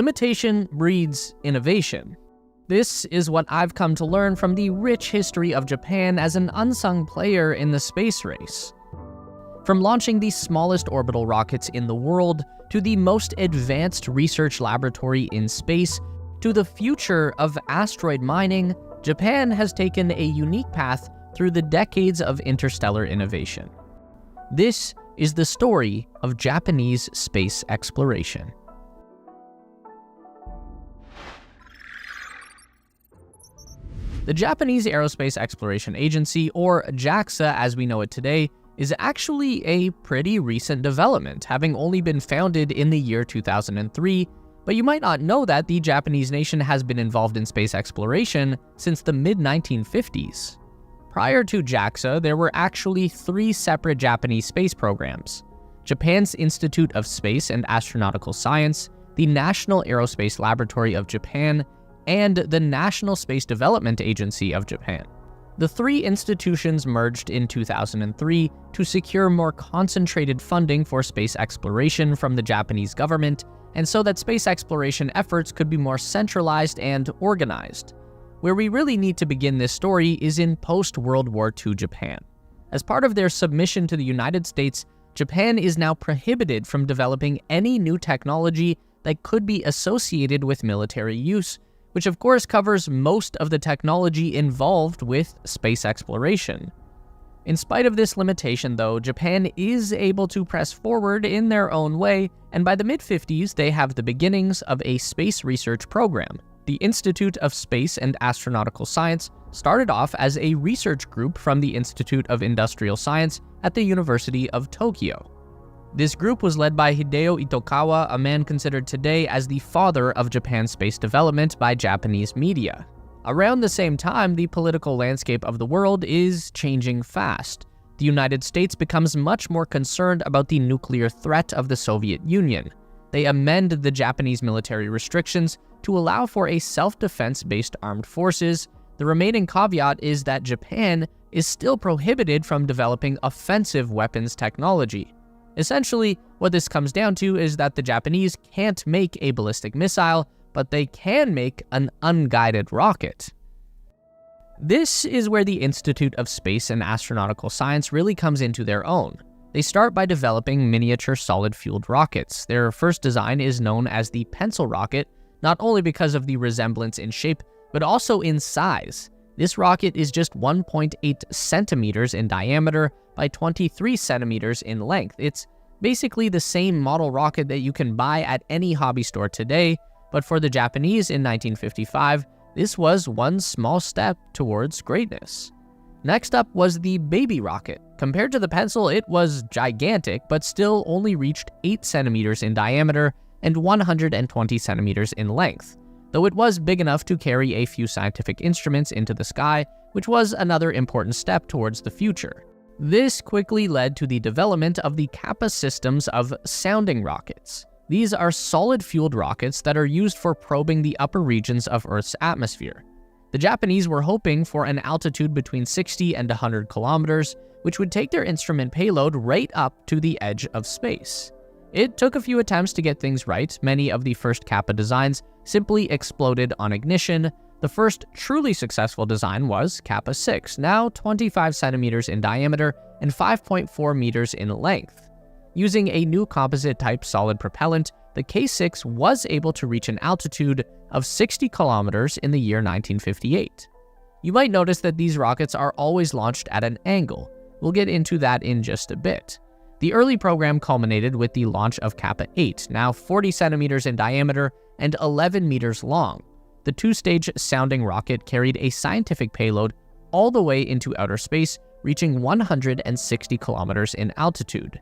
limitation breeds innovation. This is what I've come to learn from the rich history of Japan as an unsung player in the space race. From launching the smallest orbital rockets in the world, to the most advanced research laboratory in space, to the future of asteroid mining, Japan has taken a unique path through the decades of interstellar innovation. This is the story of Japanese space exploration. The Japanese Aerospace Exploration Agency, or JAXA as we know it today, is actually a pretty recent development, having only been founded in the year 2003, but you might not know that the Japanese nation has been involved in space exploration since the mid-1950s. Prior to JAXA, there were actually 3 separate Japanese space programs: Japan's Institute of Space and Astronautical Science, the National Aerospace Laboratory of Japan, and the National Space Development Agency of Japan. The 3 institutions merged in 2003 to secure more concentrated funding for space exploration from the Japanese government, and so that space exploration efforts could be more centralized and organized. Where we really need to begin this story is in post-World War II Japan. As part of their submission to the United States, Japan is now prohibited from developing any new technology that could be associated with military use, which of course covers most of the technology involved with space exploration. In spite of this limitation though, Japan is able to press forward in their own way, and by the mid-50s they have the beginnings of a space research program. The Institute of Space and Astronautical Science started off as a research group from the Institute of Industrial Science at the University of Tokyo. This group was led by Hideo Itokawa, a man considered today as the father of Japan's space development by Japanese media. Around the same time, the political landscape of the world is changing fast. The United States becomes much more concerned about the nuclear threat of the Soviet Union. They amend the Japanese military restrictions to allow for a self-defense-based armed forces. The remaining caveat is that Japan is still prohibited from developing offensive weapons technology. Essentially, what this comes down to is that the Japanese can't make a ballistic missile, but they can make an unguided rocket. This is where the Institute of Space and Astronautical Science really comes into their own. They start by developing miniature solid-fueled rockets. Their first design is known as the pencil rocket, not only because of the resemblance in shape, but also in size. This rocket is just 1.8 centimeters in diameter by 23 centimeters in length. It's basically the same model rocket that you can buy at any hobby store today, but for the Japanese in 1955, this was one small step towards greatness. Next up was the baby rocket. Compared to the pencil, it was gigantic, but still only reached 8 centimeters in diameter and 120 centimeters in length, though it was big enough to carry a few scientific instruments into the sky, which was another important step towards the future. This quickly led to the development of the Kappa systems of sounding rockets. These are solid-fueled rockets that are used for probing the upper regions of Earth's atmosphere. The Japanese were hoping for an altitude between 60 and 100 kilometers, which would take their instrument payload right up to the edge of space. It took a few attempts to get things right. Many of the first Kappa designs simply exploded on ignition. The first truly successful design was Kappa 6, now 25 centimeters in diameter and 5.4 meters in length. Using a new composite-type solid propellant, the K6 was able to reach an altitude of 60 kilometers in the year 1958. You might notice that these rockets are always launched at an angle. We'll get into that in just a bit. The early program culminated with the launch of Kappa 8, now 40 centimeters in diameter and 11 meters long. The 2-stage sounding rocket carried a scientific payload all the way into outer space, reaching 160 kilometers in altitude.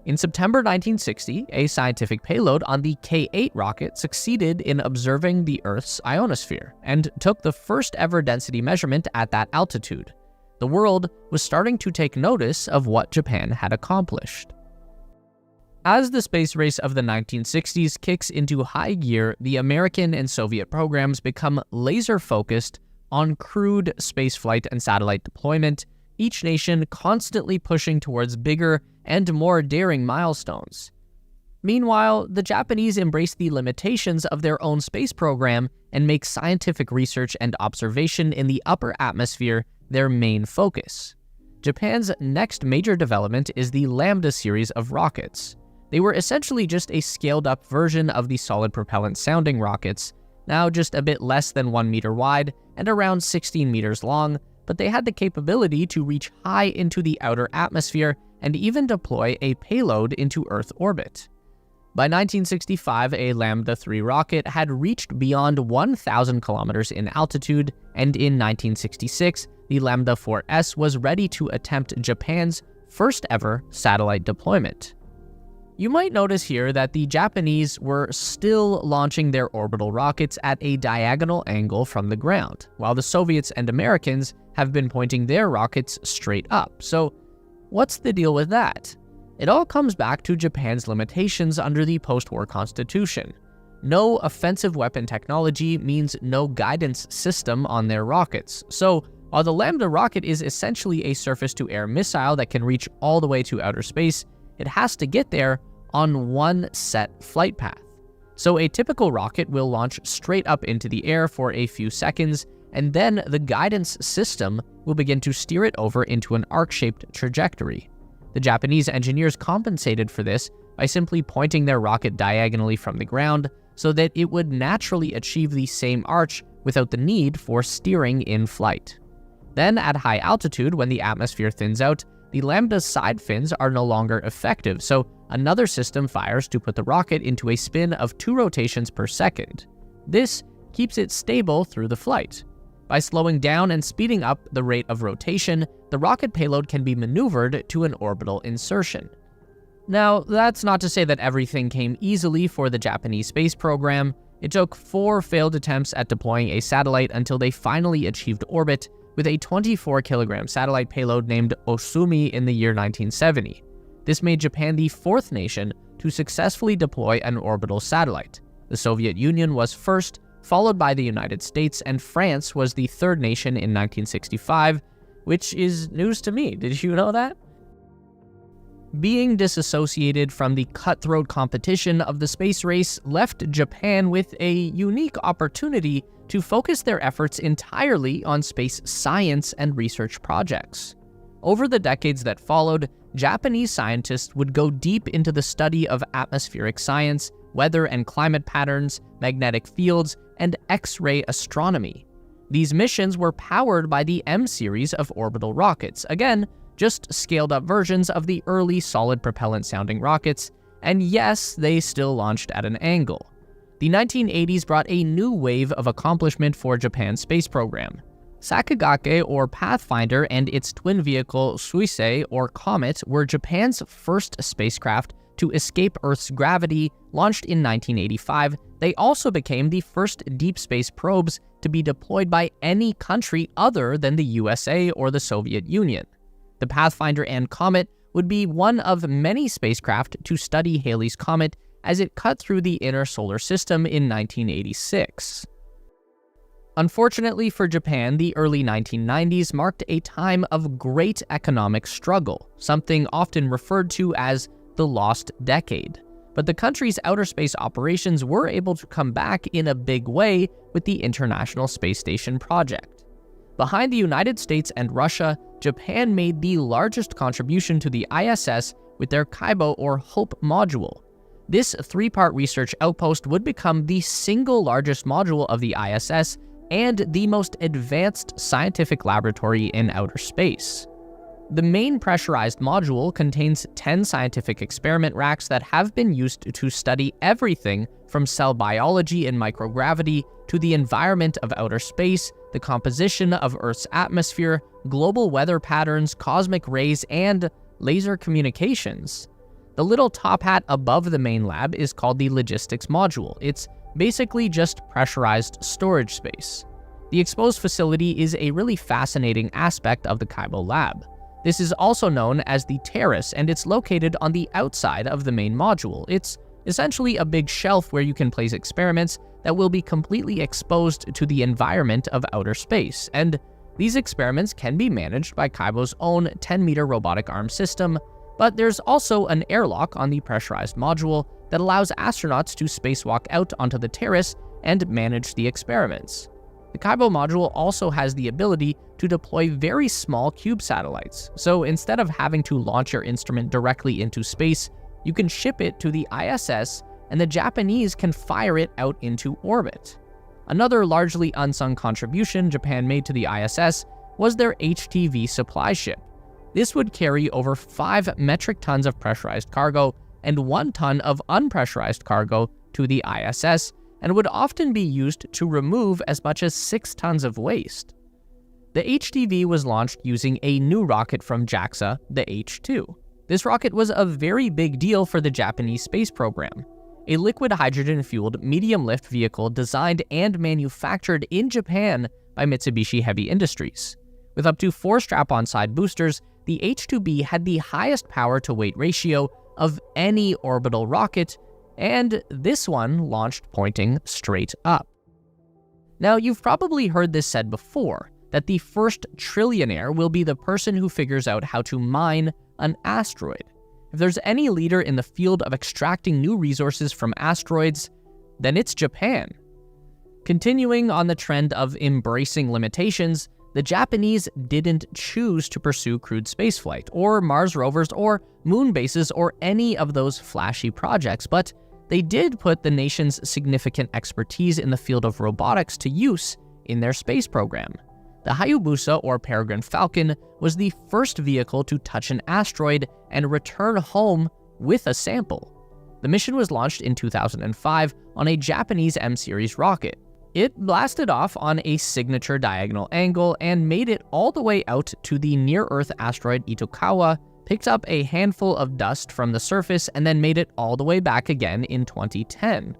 In September 1960, a scientific payload on the K8 rocket succeeded in observing the Earth's ionosphere and took the first ever density measurement at that altitude. The world was starting to take notice of what Japan had accomplished. As the space race of the 1960s kicks into high gear, the American and Soviet programs become laser-focused on crewed spaceflight and satellite deployment, each nation constantly pushing towards bigger and more daring milestones. Meanwhile, the Japanese embrace the limitations of their own space program and make scientific research and observation in the upper atmosphere their main focus. Japan's next major development is the Lambda series of rockets. They were essentially just a scaled-up version of the solid propellant sounding rockets, now just a bit less than 1 meter wide and around 16 meters long, but they had the capability to reach high into the outer atmosphere and even deploy a payload into Earth orbit. By 1965, a Lambda 3 rocket had reached beyond 1,000 kilometers in altitude, and in 1966, the Lambda 4S was ready to attempt Japan's first ever satellite deployment. You might notice here that the Japanese were still launching their orbital rockets at a diagonal angle from the ground, while the Soviets and Americans have been pointing their rockets straight up. So, what's the deal with that? It all comes back to Japan's limitations under the post-war constitution. No offensive weapon technology means no guidance system on their rockets. So, while the Lambda rocket is essentially a surface-to-air missile that can reach all the way to outer space, it has to get there on one set flight path. So a typical rocket will launch straight up into the air for a few seconds, and then the guidance system will begin to steer it over into an arc-shaped trajectory. The Japanese engineers compensated for this by simply pointing their rocket diagonally from the ground so that it would naturally achieve the same arch without the need for steering in flight. Then, at high altitude, when the atmosphere thins out, the Lambda's side fins are no longer effective, so another system fires to put the rocket into a spin of 2 rotations per second. This keeps it stable through the flight. By slowing down and speeding up the rate of rotation, the rocket payload can be maneuvered to an orbital insertion. Now, that's not to say that everything came easily for the Japanese space program. It took 4 failed attempts at deploying a satellite until they finally achieved orbit with a 24-kilogram satellite payload named Osumi in the year 1970. This made Japan the 4th nation to successfully deploy an orbital satellite. The Soviet Union was first, followed by the United States, and France was the 3rd nation in 1965, which is news to me. Did you know that? Being disassociated from the cutthroat competition of the space race left Japan with a unique opportunity to focus their efforts entirely on space science and research projects. Over the decades that followed, Japanese scientists would go deep into the study of atmospheric science, weather and climate patterns, magnetic fields, and X-ray astronomy. These missions were powered by the M series of orbital rockets, again, just scaled-up versions of the early solid propellant-sounding rockets, and yes, they still launched at an angle. The 1980s brought a new wave of accomplishment for Japan's space program. Sakigake, or Pathfinder, and its twin vehicle Suisei, or Comet, were Japan's first spacecraft to escape Earth's gravity. Launched in 1985, they also became the first deep space probes to be deployed by any country other than the USA or the Soviet Union. The Pathfinder and Comet would be one of many spacecraft to study Halley's Comet as it cut through the inner solar system in 1986. Unfortunately for Japan, the early 1990s marked a time of great economic struggle, something often referred to as the lost decade. But the country's outer space operations were able to come back in a big way with the International Space Station project. Behind the United States and Russia, Japan made the largest contribution to the ISS with their Kaibo or HOPE module. This 3-part research outpost would become the single largest module of the ISS and the most advanced scientific laboratory in outer space. The main pressurized module contains 10 scientific experiment racks that have been used to study everything from cell biology and microgravity to the environment of outer space, the composition of Earth's atmosphere, global weather patterns, cosmic rays, and laser communications. The little top hat above the main lab is called the logistics module. It's basically just pressurized storage space. The exposed facility is a really fascinating aspect of the Kaibo lab. This is also known as the terrace, and it's located on the outside of the main module. It's essentially a big shelf where you can place experiments that will be completely exposed to the environment of outer space, and these experiments can be managed by Kaibo's own 10-meter robotic arm system, but there's also an airlock on the pressurized module that allows astronauts to spacewalk out onto the terrace and manage the experiments. The Kaibo module also has the ability to deploy very small cube satellites, so instead of having to launch your instrument directly into space, you can ship it to the ISS and the Japanese can fire it out into orbit. Another largely unsung contribution Japan made to the ISS was their HTV supply ship. This would carry over 5 metric tons of pressurized cargo and 1 ton of unpressurized cargo to the ISS, and would often be used to remove as much as 6 tons of waste. The HTV was launched using a new rocket from JAXA, the H-2. This rocket was a very big deal for the Japanese space program, a liquid hydrogen-fueled medium-lift vehicle designed and manufactured in Japan by Mitsubishi Heavy Industries. With up to 4 strap-on side boosters, the H-2B had the highest power-to-weight ratio of any orbital rocket, and this one launched pointing straight up. Now, you've probably heard this said before, that the first trillionaire will be the person who figures out how to mine an asteroid. If there's any leader in the field of extracting new resources from asteroids, then it's Japan. Continuing on the trend of embracing limitations, the Japanese didn't choose to pursue crewed spaceflight, or Mars rovers, or moon bases, or any of those flashy projects, but they did put the nation's significant expertise in the field of robotics to use in their space program. The Hayabusa, or Peregrine Falcon, was the first vehicle to touch an asteroid and return home with a sample. The mission was launched in 2005 on a Japanese M-series rocket. It blasted off on a signature diagonal angle and made it all the way out to the near-Earth asteroid Itokawa, picked up a handful of dust from the surface, and then made it all the way back again in 2010.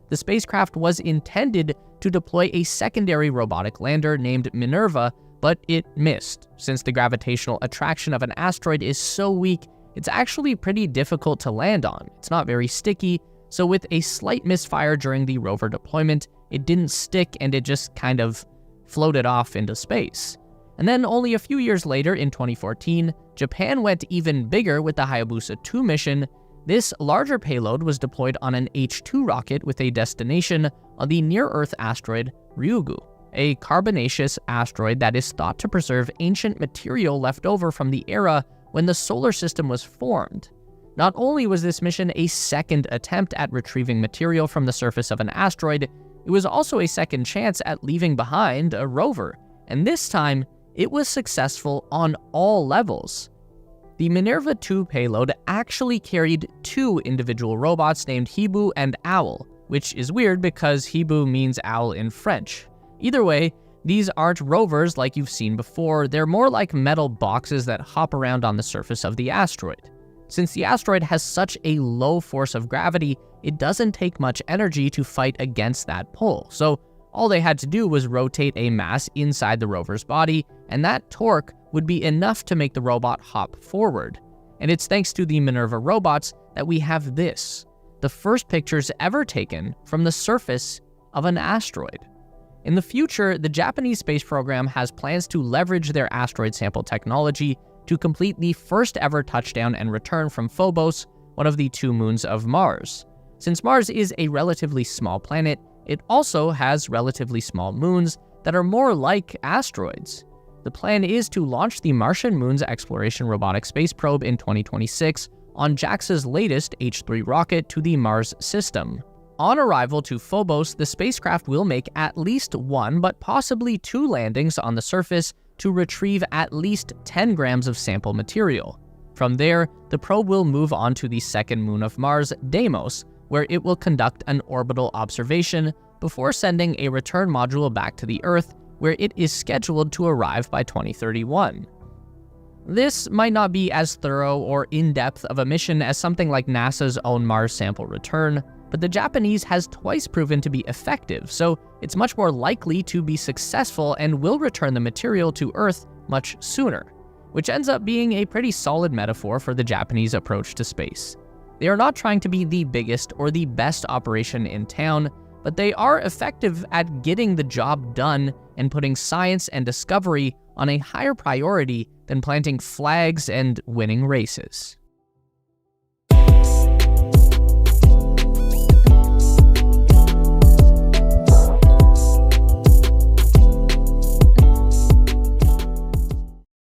The spacecraft was intended to deploy a secondary robotic lander named Minerva, but it missed. Since the gravitational attraction of an asteroid is so weak, it's actually pretty difficult to land on. It's not very sticky, so with a slight misfire during the rover deployment, it didn't stick and it just kind of floated off into space. And then only a few years later, in 2014, Japan went even bigger with the Hayabusa 2 mission. This larger payload was deployed on an H-2 rocket with a destination on the near-Earth asteroid Ryugu, a carbonaceous asteroid that is thought to preserve ancient material left over from the era when the solar system was formed. Not only was this mission a second attempt at retrieving material from the surface of an asteroid, it was also a second chance at leaving behind a rover, and this time, it was successful on all levels. The Minerva 2 payload actually carried 2 individual robots named Hibu and Owl, which is weird because Hibu means owl in French. Either way, these aren't rovers like you've seen before, they're more like metal boxes that hop around on the surface of the asteroid. Since the asteroid has such a low force of gravity, it doesn't take much energy to fight against that pull, so all they had to do was rotate a mass inside the rover's body, and that torque would be enough to make the robot hop forward. And it's thanks to the Minerva robots that we have this, the first pictures ever taken from the surface of an asteroid. In the future, the Japanese space program has plans to leverage their asteroid sample technology to complete the first ever touchdown and return from Phobos, one of the 2 moons of Mars. Since Mars is a relatively small planet, it also has relatively small moons that are more like asteroids. The plan is to launch the Martian Moons Exploration Robotic Space Probe in 2026 on JAXA's latest H-3 rocket to the Mars system. On arrival to Phobos, the spacecraft will make at least 1, but possibly 2 landings on the surface to retrieve at least 10 grams of sample material. From there, the probe will move on to the second moon of Mars, Deimos, where it will conduct an orbital observation before sending a return module back to the Earth, where it is scheduled to arrive by 2031. This might not be as thorough or in-depth of a mission as something like NASA's own Mars sample return, but the Japanese has twice proven to be effective, so it's much more likely to be successful and will return the material to Earth much sooner, which ends up being a pretty solid metaphor for the Japanese approach to space. They are not trying to be the biggest or the best operation in town, but they are effective at getting the job done and putting science and discovery on a higher priority than planting flags and winning races.